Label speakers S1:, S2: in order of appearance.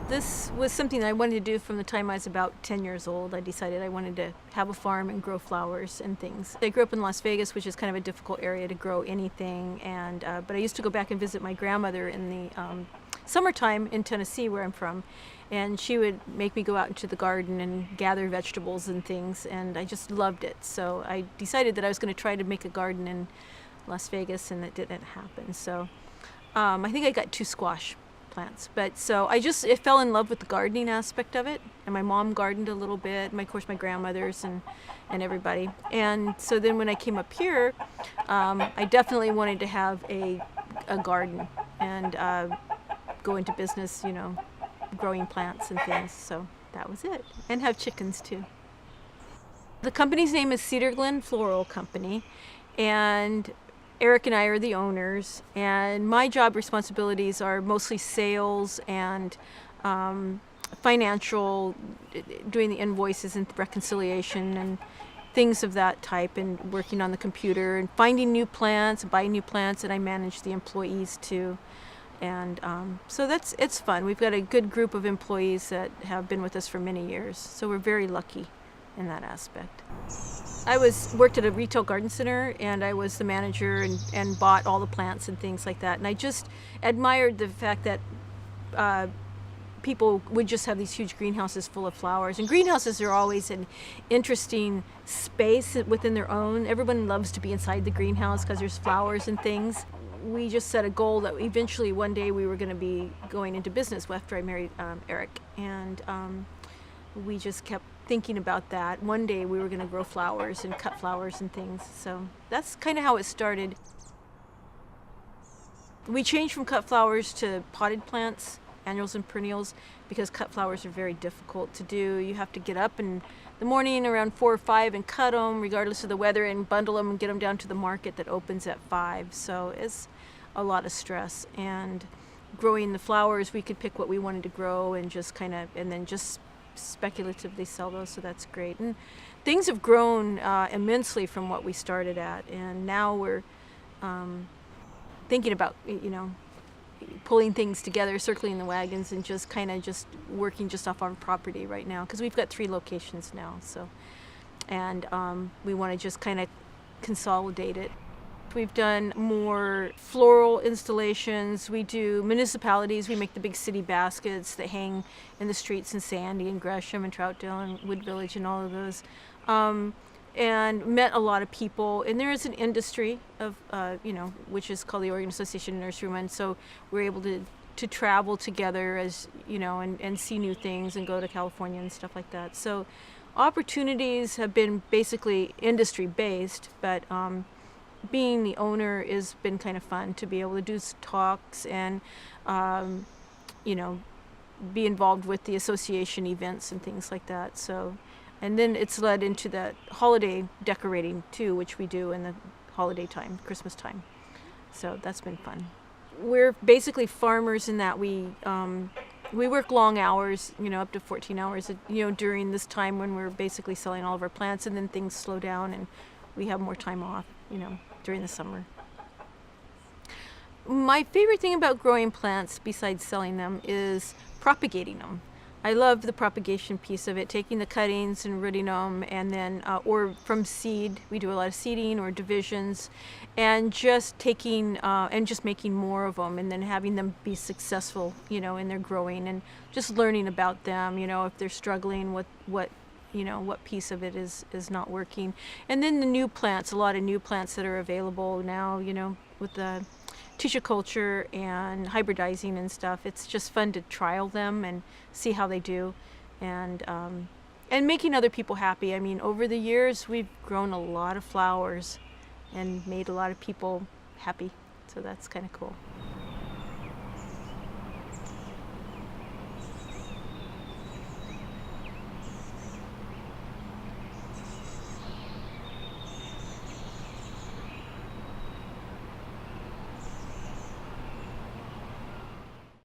S1: This was something I wanted to do from the time I was about 10 years old. I decided I wanted to have a farm and grow flowers and things. I grew up in Las Vegas, which is kind of a difficult area to grow anything, and but I used to go back and visit my grandmother in the summertime in Tennessee, where I'm from, and she would make me go out into the garden and gather vegetables and things, and I just loved it. So I decided that I was going to try to make a garden in Las Vegas, and it didn't happen. So I think I got 2 squash plants, but so I fell in love with the gardening aspect of it, and my mom gardened a little bit, and of course my grandmothers and everybody. And so then when I came up here, I definitely wanted to have a garden and go into business, growing plants and things. So that was it, and have chickens too. The company's name is Cedarglen Floral Company, and Eric and I are the owners, and my job responsibilities are mostly sales and financial, doing the invoices and reconciliation and things of that type, and working on the computer and finding new plants, buying new plants, and I manage the employees too. And so it's fun. We've got a good group of employees that have been with us for many years, so we're very lucky in that aspect. I worked at a retail garden center, and I was the manager and bought all the plants and things like that. And I just admired the fact that people would just have these huge greenhouses full of flowers. And greenhouses are always an interesting space within their own. Everyone loves to be inside the greenhouse because there's flowers and things. We just set a goal that eventually one day we were going to be going into business after I married Eric. And we just kept thinking about that. One day we were going to grow flowers and cut flowers and things. So that's kind of how it started. We changed from cut flowers to potted plants, annuals and perennials, because cut flowers are very difficult to do. You have to get up in the morning around 4 or 5 and cut them regardless of the weather, and bundle them and get them down to the market that opens at 5. So it's a lot of stress. And growing the flowers, we could pick what we wanted to grow and then just speculatively sell those, so that's great. And things have grown immensely from what we started at, and now we're thinking about pulling things together, circling the wagons, and just working just off our property right now, because we've got 3 locations now. So, and we want to just kind of consolidate it. We've done more floral installations. We do municipalities. We make the big city baskets that hang in the streets in Sandy and Gresham and Troutdale and Wood Village and all of those. And met a lot of people. And there is an industry of, which is called the Oregon Association of Nurserymen. So we're able to travel together as, and see new things and go to California and stuff like that. So opportunities have been basically industry based, but being the owner has been kind of fun to be able to do talks and, be involved with the association events and things like that. So, and then it's led into the holiday decorating too, which we do in the holiday time, Christmas time. So that's been fun. We're basically farmers in that we work long hours, up to 14 hours, during this time when we're basically selling all of our plants, and then things slow down and we have more time off, during the summer. My favorite thing about growing plants, besides selling them, is propagating them. I love the propagation piece of it, taking the cuttings and rooting them, and then, or from seed, we do a lot of seeding or divisions, and just taking, and just making more of them, and then having them be successful, in their growing, and just learning about them, if they're struggling with what piece of it is not working. And then the new plants, a lot of new plants that are available now, with the tissue culture and hybridizing and stuff. It's just fun to trial them and see how they do, and making other people happy. I mean, over the years, we've grown a lot of flowers and made a lot of people happy. So that's kind of cool.